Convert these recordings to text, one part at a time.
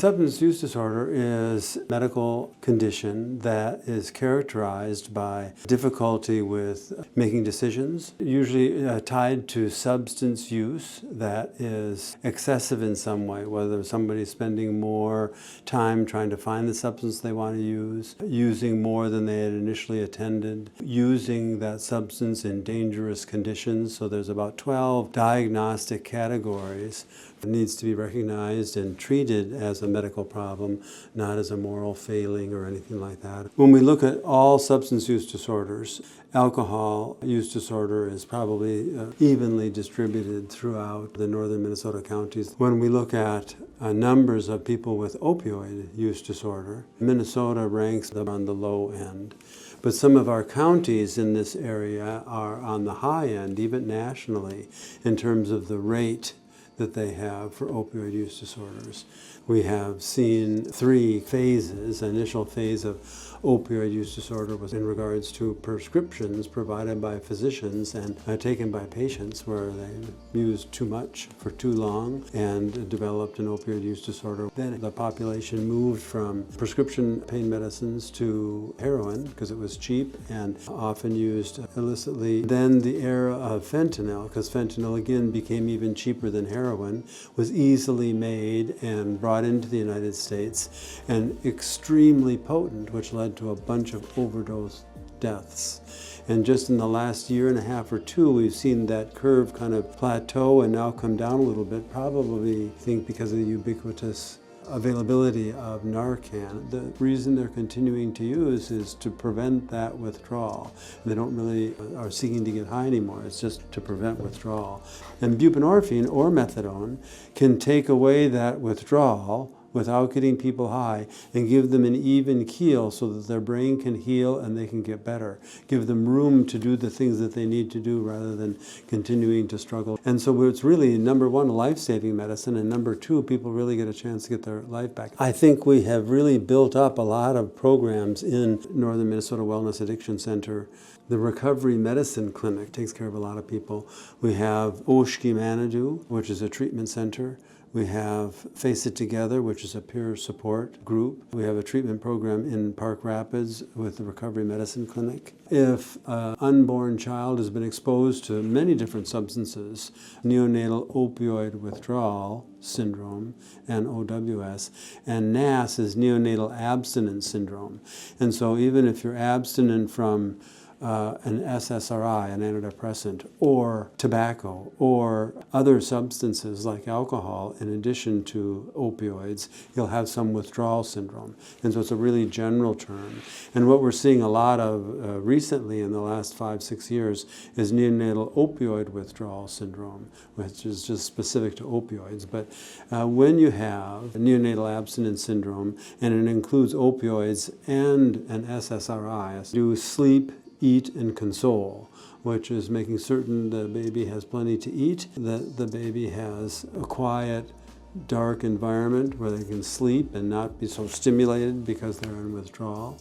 Substance use disorder is a medical condition that is characterized by difficulty with making decisions, usually tied to substance use that is excessive in some way, whether somebody's spending more time trying to find the substance they want to use, using more than they had initially intended, using that substance in dangerous conditions. So there's about 12 diagnostic categories. It needs to be recognized and treated as a medical problem, not as a moral failing or anything like that. When we look at all substance use disorders, alcohol use disorder is probably evenly distributed throughout the northern Minnesota counties. When we look at numbers of people with opioid use disorder, Minnesota ranks on the low end. But some of our counties in this area are on the high end, even nationally, in terms of the rate that they have for opioid use disorders. We have seen 3 phases. The initial phase of opioid use disorder was in regards to prescriptions provided by physicians and taken by patients where they used too much for too long and developed an opioid use disorder. Then the population moved from prescription pain medicines to heroin because it was cheap and often used illicitly. Then the era of fentanyl, because fentanyl again became even cheaper than heroin, was easily made and brought into the United States and extremely potent, which led to a bunch of overdose deaths. And just in the last year and a half or 2, we've seen that curve kind of plateau and now come down a little bit, probably I think because of the ubiquitous availability of Narcan. The reason they're continuing to use is to prevent that withdrawal. They don't really are seeking to get high anymore. It's just to prevent withdrawal. And buprenorphine or methadone can take away that withdrawal without getting people high and give them an even keel so that their brain can heal and they can get better. Give them room to do the things that they need to do rather than continuing to struggle. And so it's really, number 1, life-saving medicine, and number 2, people really get a chance to get their life back. I think we have really built up a lot of programs in Northern Minnesota Wellness Addiction Center. The Recovery Medicine Clinic takes care of a lot of people. We have Oshki Manitou, which is a treatment center. We have Face It Together, which is a peer support group. We have a treatment program in Park Rapids with the Recovery Medicine Clinic. If an unborn child has been exposed to many different substances, neonatal opioid withdrawal syndrome, and OWS, and NAS is neonatal abstinence syndrome. And so even if you're abstinent from an SSRI, an antidepressant, or tobacco, or other substances like alcohol, in addition to opioids, you'll have some withdrawal syndrome. And so it's a really general term. And what we're seeing a lot of recently in the last 5-6 years is neonatal opioid withdrawal syndrome, which is just specific to opioids. But when you have neonatal abstinence syndrome, and it includes opioids and an SSRI, you sleep, eat, and console, which is making certain the baby has plenty to eat, that the baby has a quiet, dark environment where they can sleep and not be so stimulated because they're in withdrawal.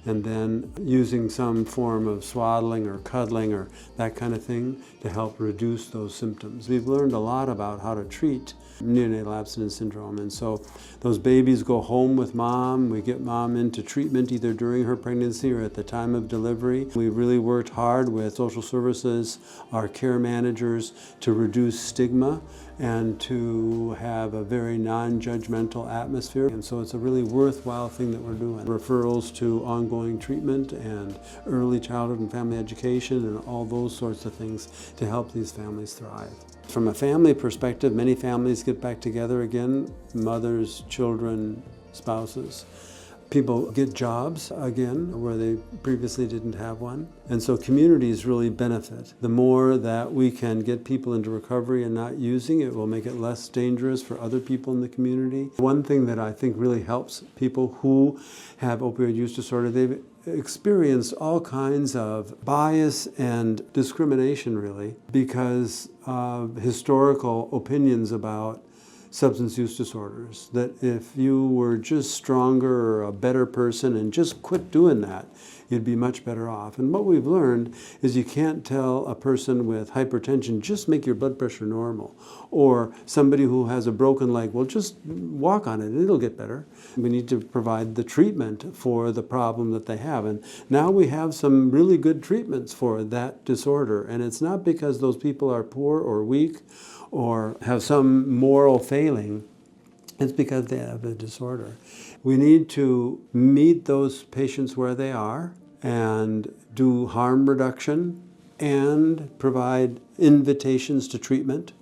And then using some form of swaddling or cuddling or that kind of thing to help reduce those symptoms. We've learned a lot about how to treat neonatal abstinence syndrome, and so those babies go home with mom. We get mom into treatment either during her pregnancy or at the time of delivery. We really worked hard with social services, our care managers, to reduce stigma and to have a very non-judgmental atmosphere. And so it's a really worthwhile thing that we're doing. Referrals to ongoing treatment and early childhood and family education and all those sorts of things to help these families thrive. From a family perspective, many families get back together again, mothers, children, spouses. People get jobs again where they previously didn't have one. And so communities really benefit. The more that we can get people into recovery and not using it will make it less dangerous for other people in the community. One thing that I think really helps people who have opioid use disorder, they've experienced all kinds of bias and discrimination really because of historical opinions about substance use disorders, that if you were just stronger or a better person and just quit doing that, you'd be much better off. And what we've learned is you can't tell a person with hypertension, just make your blood pressure normal. Or somebody who has a broken leg, well, just walk on it, it'll get better. We need to provide the treatment for the problem that they have. And now we have some really good treatments for that disorder. And it's not because those people are poor or weak or have some moral failing. It's because they have a disorder. We need to meet those patients where they are and do harm reduction and provide invitations to treatment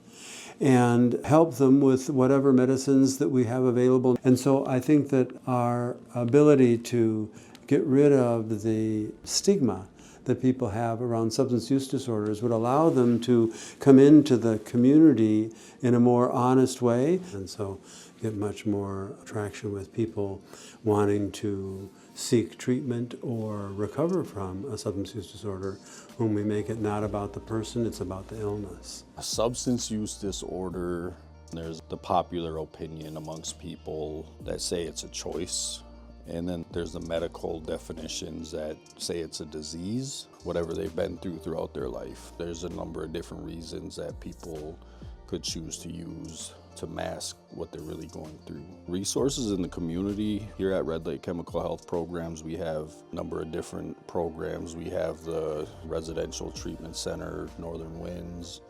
and help them with whatever medicines that we have available. And so I think that our ability to get rid of the stigma that people have around substance use disorders would allow them to come into the community in a more honest way, and so get much more traction with people wanting to seek treatment or recover from a substance use disorder when we make it not about the person, it's about the illness. A substance use disorder, there's the popular opinion amongst people that say it's a choice. And then there's the medical definitions that say it's a disease, whatever they've been through throughout their life. There's a number of different reasons that people could choose to use to mask what they're really going through. Resources in the community. Here at Red Lake Chemical Health Programs, we have a number of different programs. We have the Residential Treatment Center, Northern Winds.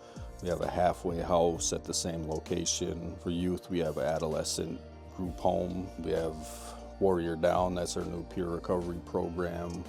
We have a halfway house at the same location. For youth, we have an adolescent group home. We have Warrior Down, that's our new peer recovery program.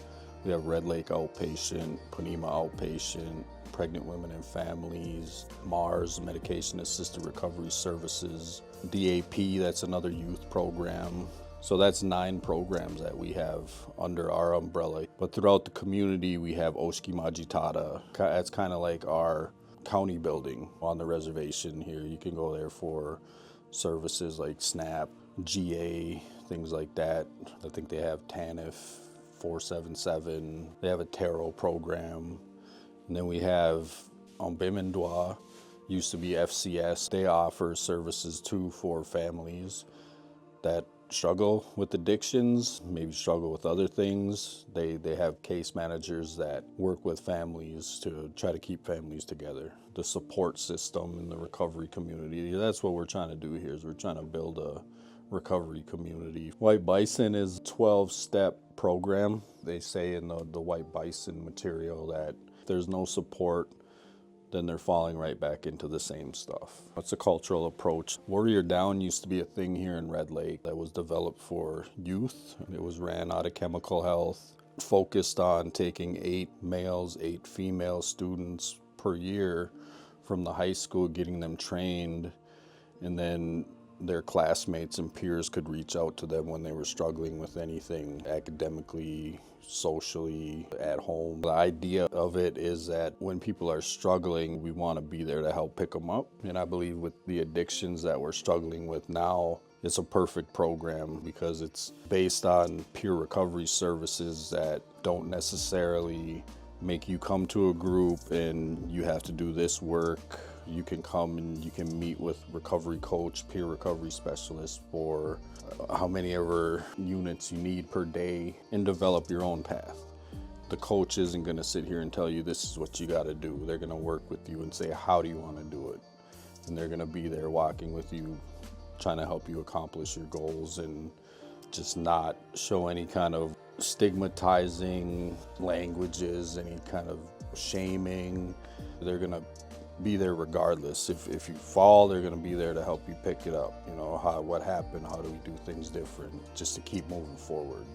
We have Red Lake Outpatient, Panema Outpatient, Pregnant Women and Families, MARS, Medication Assisted Recovery Services, DAP, that's another youth program. So that's 9 programs that we have under our umbrella. But throughout the community, we have Oshki Majitata. That's kind of like our county building on the reservation here. You can go there for services like SNAP, GA, things like that. I think they have TANF 477. They have a tarot program. And then we have Bimendwa, used to be FCS. They offer services too for families that struggle with addictions, maybe struggle with other things. They have case managers that work with families to try to keep families together. The support system in the recovery community, that's what we're trying to do here, is we're trying to build a recovery community. White Bison is a 12-step program. They say in the White Bison material that if there's no support, then they're falling right back into the same stuff. It's a cultural approach. Warrior Down used to be a thing here in Red Lake that was developed for youth. It was ran out of Chemical Health, focused on taking 8 males, 8 female students per year from the high school, getting them trained, and then their classmates and peers could reach out to them when they were struggling with anything academically, socially, at home. The idea of it is that when people are struggling, we want to be there to help pick them up. And I believe with the addictions that we're struggling with now, it's a perfect program because it's based on peer recovery services that don't necessarily make you come to a group and you have to do this work. You can come and you can meet with recovery coach, peer recovery specialist for how many ever units you need per day and develop your own path. The coach isn't going to sit here and tell you this is what you got to do. They're going to work with you and say, how do you want to do it? And they're going to be there walking with you, trying to help you accomplish your goals and just not show any kind of stigmatizing languages, any kind of shaming. They're going to be there regardless. If you fall, they're going to be there to help you pick it up. You know, what happened, how do we do things different, just to keep moving forward.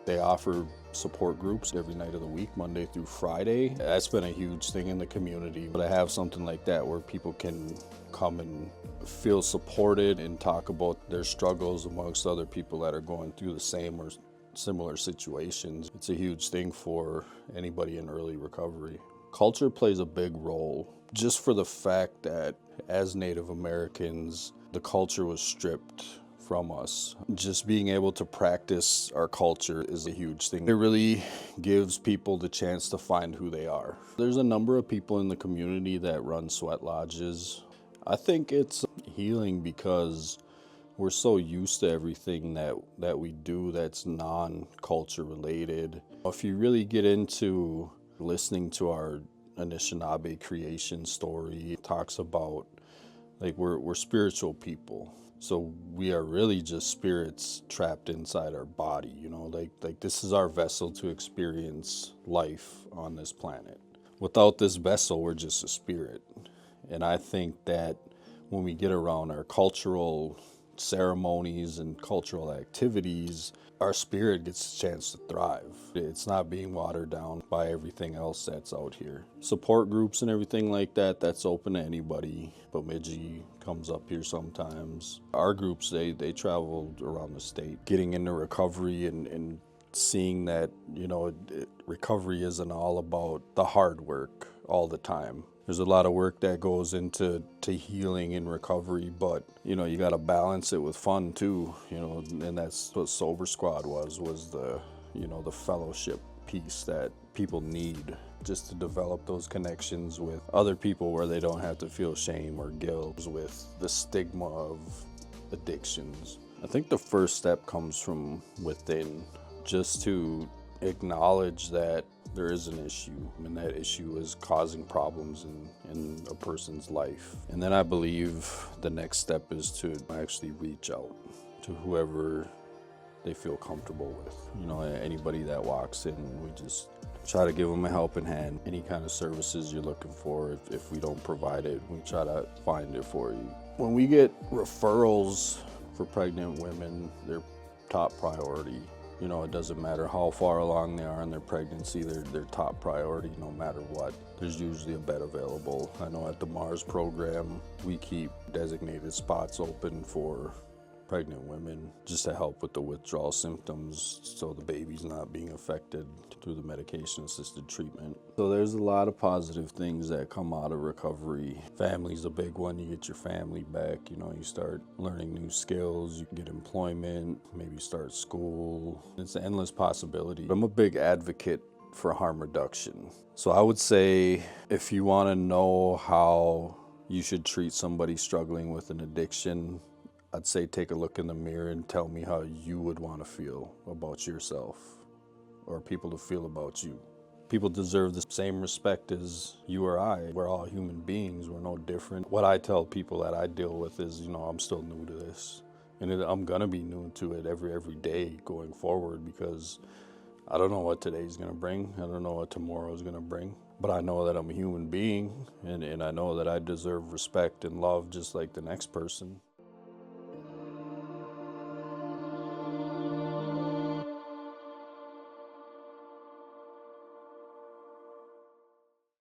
They offer support groups every night of the week, Monday through Friday. That's been a huge thing in the community. But I have something like that where people can come and feel supported and talk about their struggles amongst other people that are going through the same or similar situations. It's a huge thing for anybody in early recovery. Culture plays a big role, just for the fact that as Native Americans, the culture was stripped from us. Just being able to practice our culture is a huge thing. It really gives people the chance to find who they are. There's a number of people in the community that run sweat lodges. I think it's healing because we're so used to everything that we do that's non-culture related. If you really get into listening to our Anishinaabe creation story, it talks about like we're spiritual people. So we are really just spirits trapped inside our body, you know, like this is our vessel to experience life on this planet. Without this vessel, we're just a spirit. And I think that when we get around our cultural ceremonies and cultural activities, our spirit gets a chance to thrive. It's not being watered down by everything else that's out here. Support groups and everything like that, that's open to anybody. Bemidji comes up here sometimes. Our groups, they traveled around the state, getting into recovery and seeing that, you know, recovery isn't all about the hard work all the time. There's a lot of work that goes into healing and recovery, but, you know, you got to balance it with fun too, you know, and that's what Sober Squad was the, you know, the fellowship piece that people need just to develop those connections with other people where they don't have to feel shame or guilt with the stigma of addictions. I think the first step comes from within, just to acknowledge that there is an issue and that issue is causing problems in a person's life. And then I believe the next step is to actually reach out to whoever they feel comfortable with. You know, anybody that walks in, we just try to give them a helping hand. Any kind of services you're looking for, if we don't provide it, we try to find it for you. When we get referrals for pregnant women, they're top priority. You know, it doesn't matter how far along they are in their pregnancy, they're top priority no matter what. There's usually a bed available. I know at the MARS program, we keep designated spots open for pregnant women just to help with the withdrawal symptoms so the baby's not being affected through the medication-assisted treatment. So there's a lot of positive things that come out of recovery. Family's a big one. You get your family back, you know, you start learning new skills, you get employment, maybe start school. It's an endless possibility. I'm a big advocate for harm reduction. So I would say if you want to know how you should treat somebody struggling with an addiction, I'd say take a look in the mirror and tell me how you would want to feel about yourself or people to feel about you. People deserve the same respect as you or I. We're all human beings. We're no different. What I tell people that I deal with is, you know, I'm still new to this. And I'm going to be new to it every day going forward because I don't know what today's going to bring. I don't know what tomorrow's going to bring. But I know that I'm a human being and I know that I deserve respect and love just like the next person.